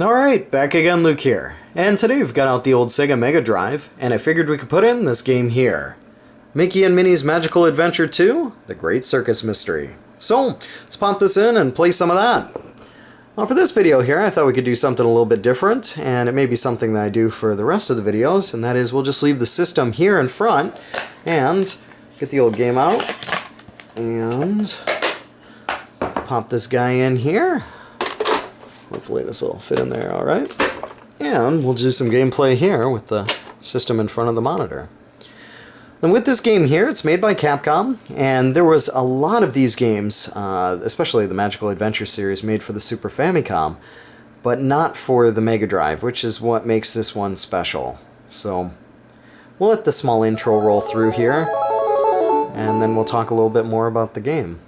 Alright, back again, Luke here. And today we've got out the old Sega Mega Drive, and I figured we could put in this game here. Mickey and Minnie's Magical Adventure 2, The Great Circus Mystery. So, let's pop this in and play some of that. Well, for this video here, I thought we could do something a little bit different, and it may be something that I do for the rest of the videos, and that is we'll just leave the system here in front, and get the old game out, and pop this guy in here. Hopefully this will fit in there alright. And we'll do some gameplay here with the system in front of the monitor. And with this game here, it's made by Capcom, and there was a lot of these games, especially the Magical Adventure series, made for the Super Famicom, but not for the Mega Drive, which is what makes this one special. So we'll let the small intro roll through here, and then we'll talk a little bit more about the game.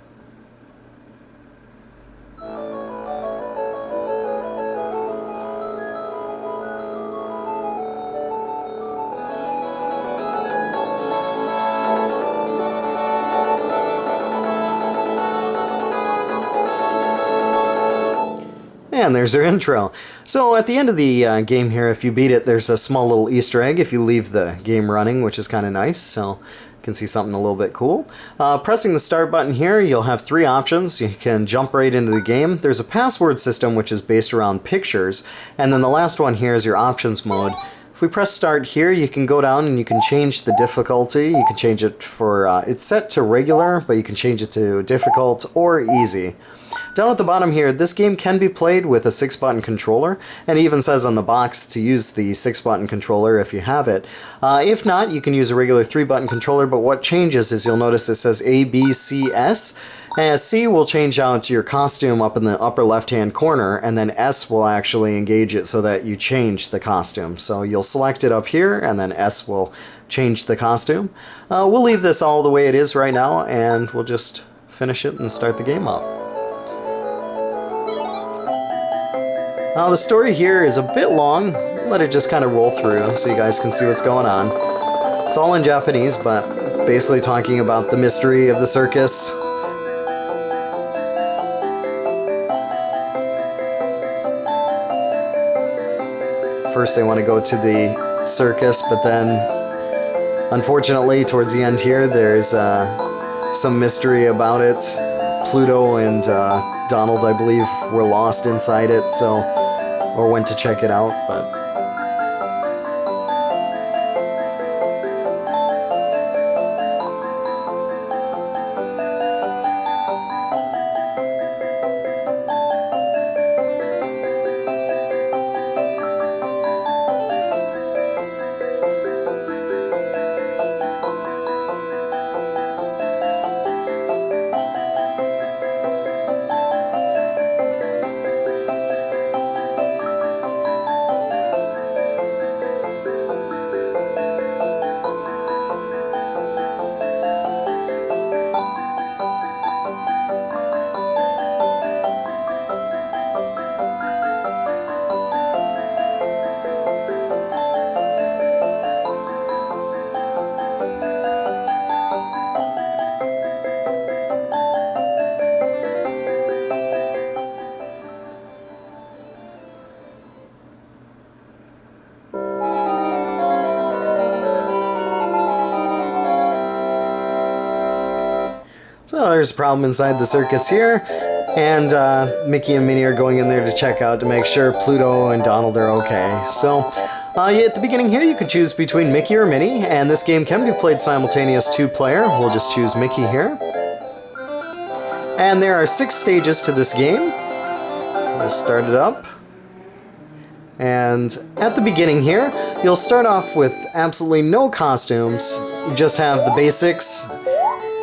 And there's our intro. So at the end of the game here, if you beat it, there's a small little Easter egg if you leave the game running, which is kind of nice. So you can see something a little bit cool. Pressing the start button here, you'll have three options. You can jump right into the game. There's a password system, which is based around pictures. And then the last one here is your options mode. If we press start here, you can go down and you can change the difficulty. You can change it for, it's set to regular, but you can change it to difficult or easy. Down at the bottom here, this game can be played with a 6-button controller, and it even says on the box to use the 6-button controller if you have it. If not, you can use a regular 3-button controller, but what changes is you'll notice it says A, B, C, S. And C will change out your costume up in the upper left-hand corner, and then S will actually engage it so that you change the costume. So you'll select it up here, and then S will change the costume. We'll leave this all the way it is right now, and we'll just finish it and start the game up. Now the story here is a bit long. Let it just kind of roll through so you guys can see what's going on. It's all in Japanese, but basically talking about the mystery of the circus. First they want to go to the circus, but then unfortunately towards the end here there's some mystery about it. Pluto and Donald, I believe, were lost inside it, or went to check it out, but so there's a problem inside the circus here, and Mickey and Minnie are going in there to check out to make sure Pluto and Donald are okay. So at the beginning here you can choose between Mickey or Minnie, and this game can be played simultaneous 2-player. We'll just choose Mickey here. And there are 6 stages to this game. We'll start it up. And at the beginning here, you'll start off with absolutely no costumes. You just have the basics.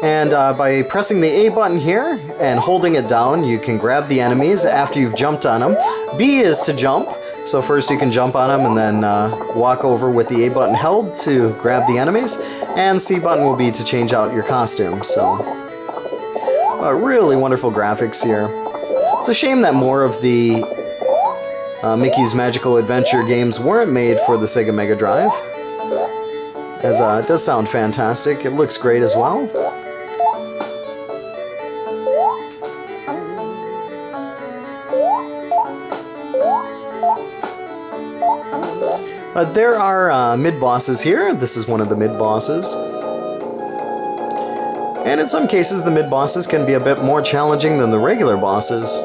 And by pressing the A button here and holding it down, you can grab the enemies after you've jumped on them. B is to jump. So first you can jump on them and then walk over with the A button held to grab the enemies. And C button will be to change out your costume. So really wonderful graphics here. It's a shame that more of the Mickey's Magical Adventure games weren't made for the Sega Mega Drive, as it does sound fantastic. It looks great as well. But there are mid-bosses here. This is one of the mid-bosses. And in some cases, the mid-bosses can be a bit more challenging than the regular bosses.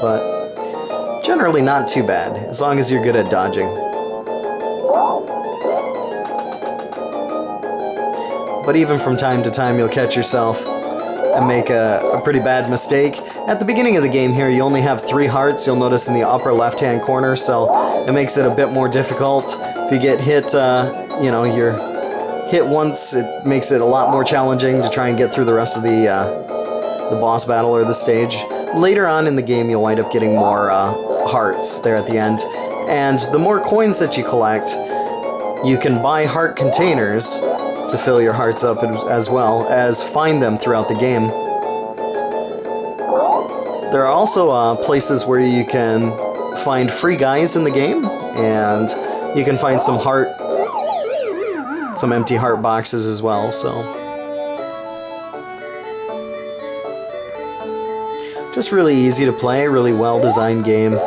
But generally not too bad, as long as you're good at dodging. But even from time to time, you'll catch yourself and make a pretty bad mistake. At the beginning of the game here, you only have 3 hearts, you'll notice in the upper left-hand corner, so it makes it a bit more difficult. If you get hit, you know, you're hit once, it makes it a lot more challenging to try and get through the rest of the boss battle or the stage. Later on in the game, you'll wind up getting more hearts there at the end. And the more coins that you collect, you can buy heart containers to fill your hearts up, as well as find them throughout the game. There are also places where you can find free guys in the game, and you can find some empty heart boxes as well, so. Just really easy to play, really well-designed game.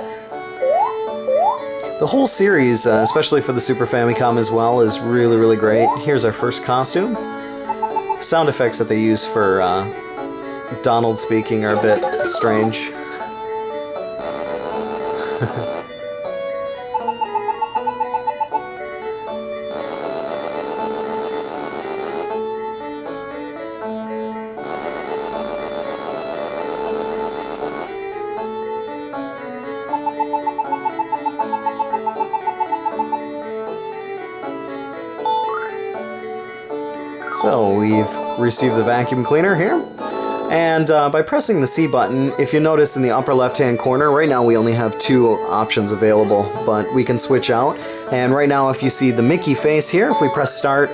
The whole series, especially for the Super Famicom as well, is really, really great. Here's our first costume. Sound effects that they use for Donald speaking are a bit strange. So we've received the vacuum cleaner here, and by pressing the C button, if you notice in the upper left-hand corner, right now we only have 2 options available, but we can switch out. And right now, if you see the Mickey face here, if we press start,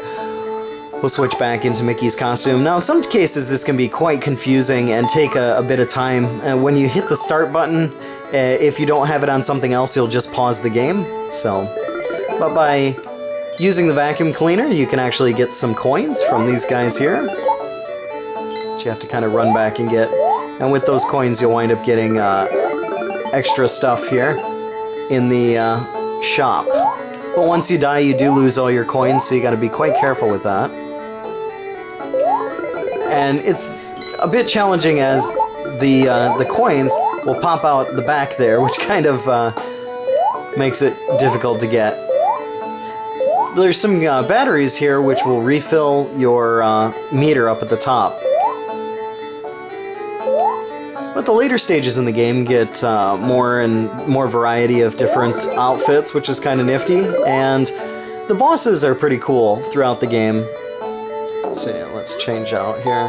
we'll switch back into Mickey's costume. Now, in some cases, this can be quite confusing and take a bit of time. When you hit the start button, if you don't have it on something else, you'll just pause the game. So, but by using the vacuum cleaner, you can actually get some coins from these guys here, which you have to kind of run back and get. And with those coins, you'll wind up getting extra stuff here in the shop. But once you die, you do lose all your coins, so you got to be quite careful with that. And it's a bit challenging as the coins will pop out the back there, which kind of makes it difficult to get. There's some batteries here which will refill your meter up at the top. But the later stages in the game get more variety of different outfits, which is kind of nifty, and the bosses are pretty cool throughout the game. Let's see, let's change out here.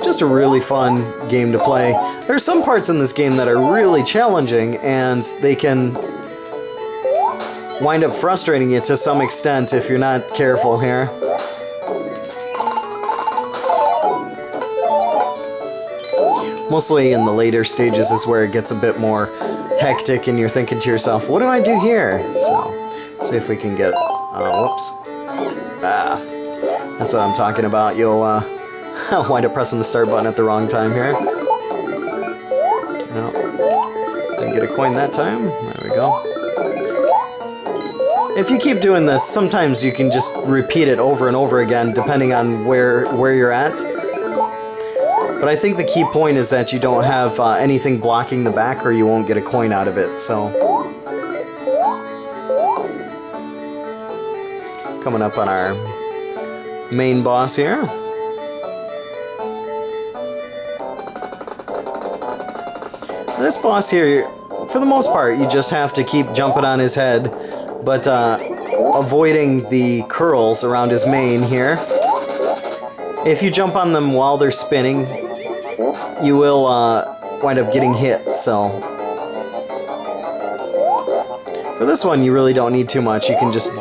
Just a really fun game to play. There's some parts in this game that are really challenging, and they can wind up frustrating you to some extent if you're not careful here. Mostly in the later stages is where it gets a bit more hectic and you're thinking to yourself, what do I do here? So, see if we can get, whoops. That's what I'm talking about. You'll wind up pressing the start button at the wrong time here. No, didn't get a coin that time. There we go. If you keep doing this, sometimes you can just repeat it over and over again, depending on where you're at. But I think the key point is that you don't have anything blocking the back, or you won't get a coin out of it. So, coming up on our main boss here. This boss here, for the most part, you just have to keep jumping on his head, but avoiding the curls around his mane here. If you jump on them while they're spinning, you will wind up getting hit, so. For this one, you really don't need too much. You can just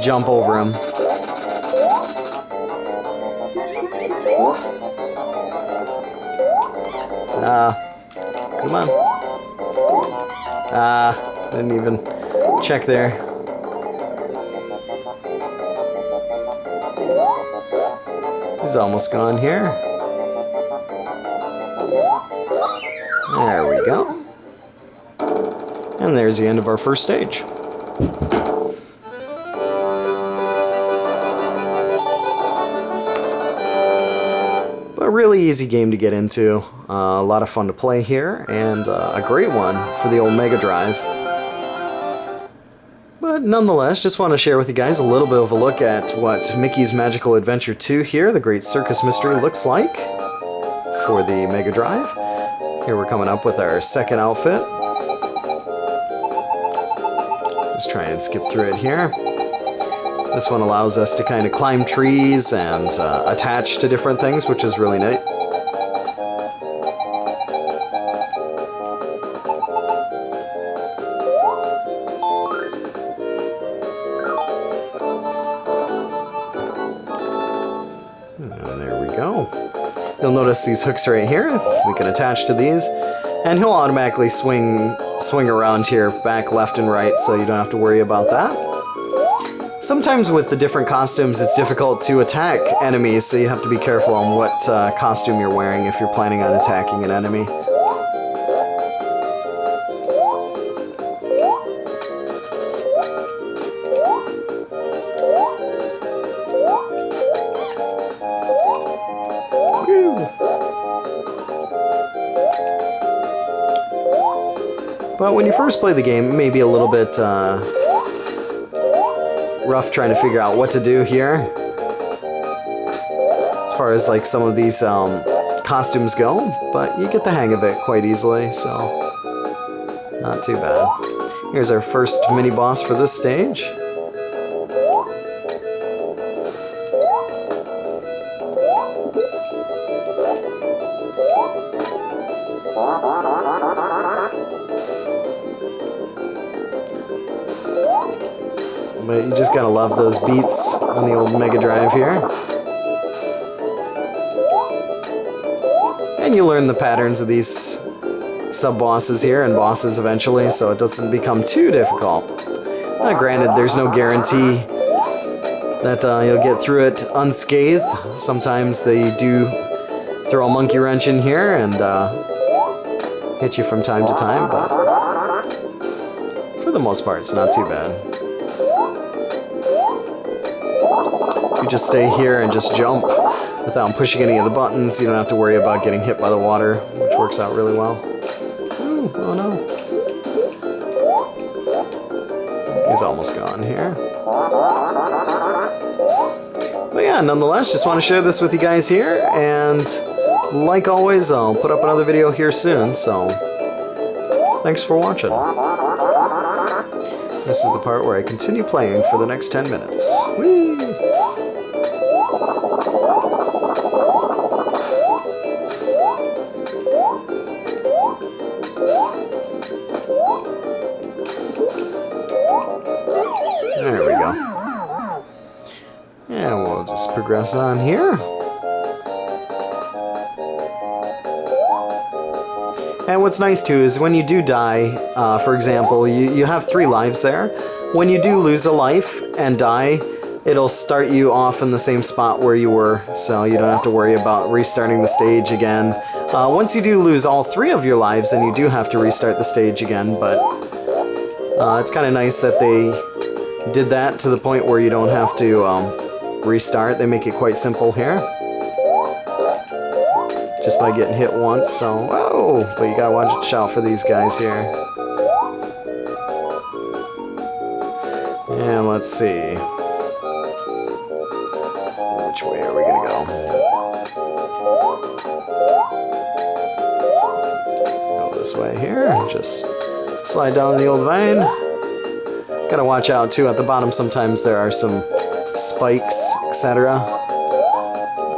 jump over him. Come on. Didn't even check there. He's almost gone here. There we go. And there's the end of our first stage. But a really easy game to get into. A lot of fun to play here, and a great one for the old Mega Drive. But nonetheless, just want to share with you guys a little bit of a look at what Mickey's Magical Adventure 2 here, the Great Circus Mystery, looks like for the Mega Drive. Here we're coming up with our second outfit. Just try and skip through it here. This one allows us to kind of climb trees and attach to different things, which is really neat. And there we go. You'll notice these hooks right here. We can attach to these, and he'll automatically swing around here, back, left, and right, so you don't have to worry about that. Sometimes with the different costumes, it's difficult to attack enemies, so you have to be careful on what costume you're wearing if you're planning on attacking an enemy. But when you first play the game, it may be a little bit rough trying to figure out what to do here. As far as like some of these costumes go, but you get the hang of it quite easily, so not too bad. Here's our first mini boss for this stage. But you just gotta love those beats on the old Mega Drive here. And you learn the patterns of these sub-bosses here and bosses eventually, so it doesn't become too difficult. Now, granted, there's no guarantee that you'll get through it unscathed. Sometimes they do throw a monkey wrench in here and hit you from time to time, but for the most part, it's not too bad. If you just stay here and just jump without pushing any of the buttons, you don't have to worry about getting hit by the water, which works out really well. Ooh, oh no. He's almost gone here. But yeah, nonetheless, just want to share this with you guys here, and like always, I'll put up another video here soon, so thanks for watching. This is the part where I continue playing for the next 10 minutes. Whee! There we go. And we'll just progress on here. And what's nice too is when you do die, for example, you have 3 lives there. When you do lose a life and die, it'll start you off in the same spot where you were, so you don't have to worry about restarting the stage again. Once you do lose all 3 of your lives, then you do have to restart the stage again, but it's kind of nice that they did that to the point where you don't have to restart. They make it quite simple here. Just by getting hit once, so whoa! But you gotta watch out for these guys here. And let's see. Which way are we gonna go? Go this way here. Just slide down the old vein. Gotta watch out too, at the bottom sometimes there are some spikes, etc.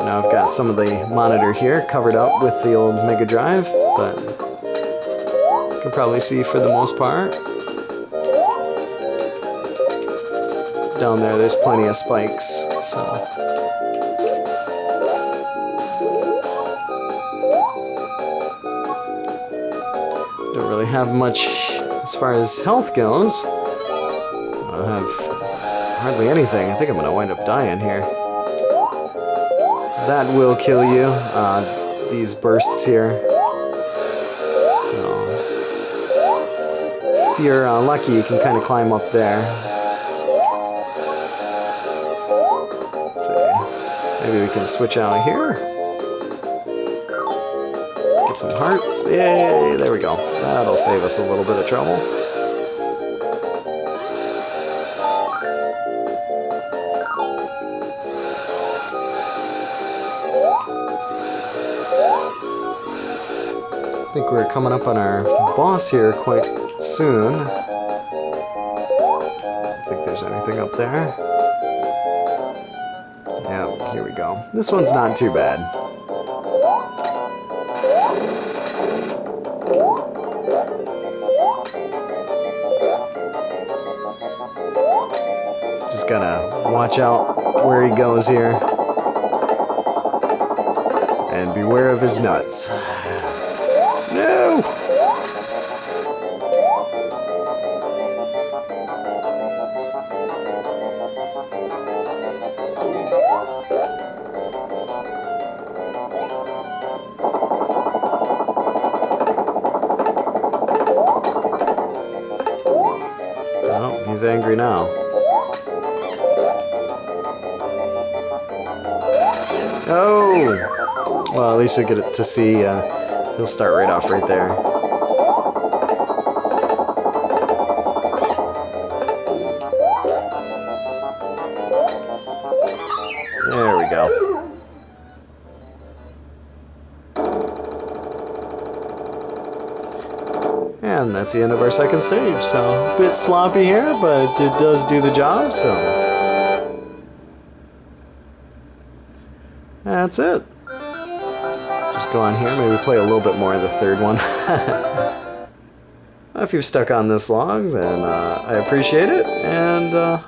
Now I've got some of the monitor here covered up with the old Mega Drive, but you can probably see for the most part. Down there, there's plenty of spikes, so. Don't really have much as far as health goes. I don't have hardly anything. I think I'm gonna wind up dying here. that will kill you. These bursts here. So if you're lucky, you can kind of climb up there. Let's see. Maybe we can switch out here. Get some hearts. Yay! There we go. That'll save us a little bit of trouble. I think we're coming up on our boss here quite soon. I don't think there's anything up there. Yeah, here we go. This one's not too bad. Just gotta watch out where he goes here. And beware of his nuts. No! Oh, he's angry now. Oh! Well, at least I get to see, he'll start right off right there. There we go. And that's the end of our second stage, so a bit sloppy here, but it does do the job, so that's it. Just go on here, maybe play a little bit more of the third one. If you've stuck on this long, then I appreciate it, and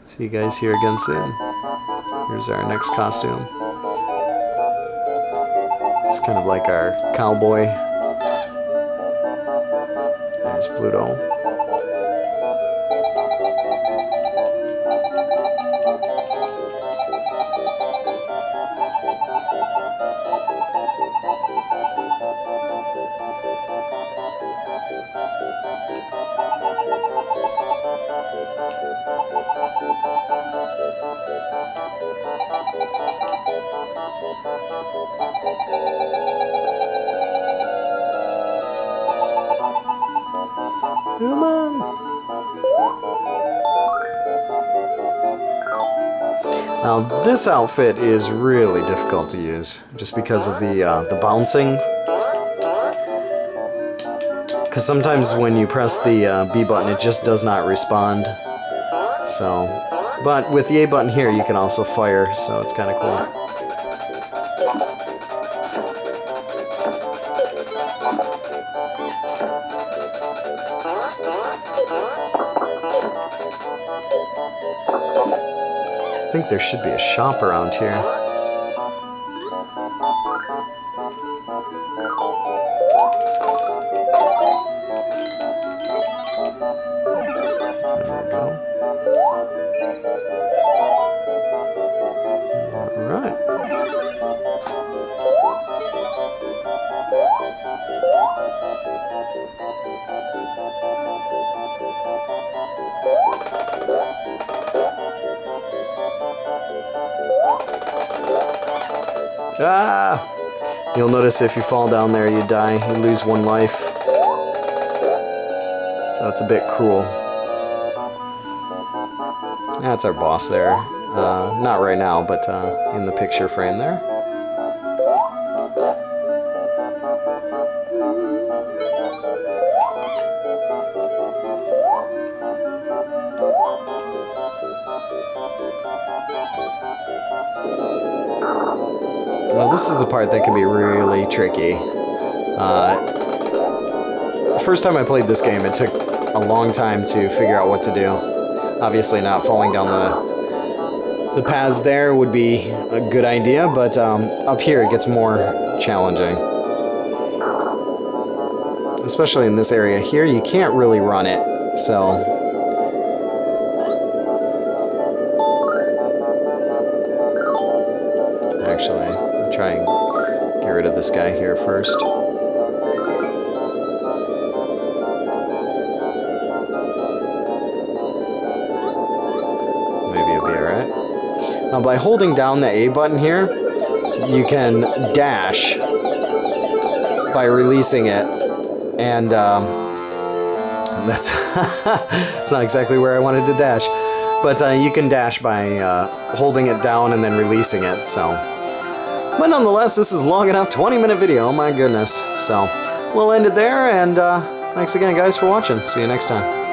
see you guys here again soon. Here's our next costume. It's kind of like our cowboy. There's Pluto. Come on. Now this outfit is really difficult to use, just because of the bouncing. Because sometimes when you press the B button, it just does not respond. So, but with the A button here, you can also fire, so it's kind of cool. I think there should be a shop around here. There we go. Alright. Ah! You'll notice if you fall down there, you die. You lose one life. So that's a bit cruel. That's our boss there. Not right now, but in the picture frame there. Well, this is the part that can be really tricky. The first time I played this game, it took a long time to figure out what to do. Obviously not falling down the paths there would be a good idea, but up here it gets more challenging. Especially in this area here, you can't really run it, so... actually. I'll try and get rid of this guy here first. Maybe it'll be alright. Now, by holding down the A button here, you can dash by releasing it, and that's it's not exactly where I wanted to dash, but you can dash by holding it down and then releasing it. So, but nonetheless, this is long enough, 20-minute video. My goodness. So we'll end it there, and thanks again, guys, for watching. See you next time.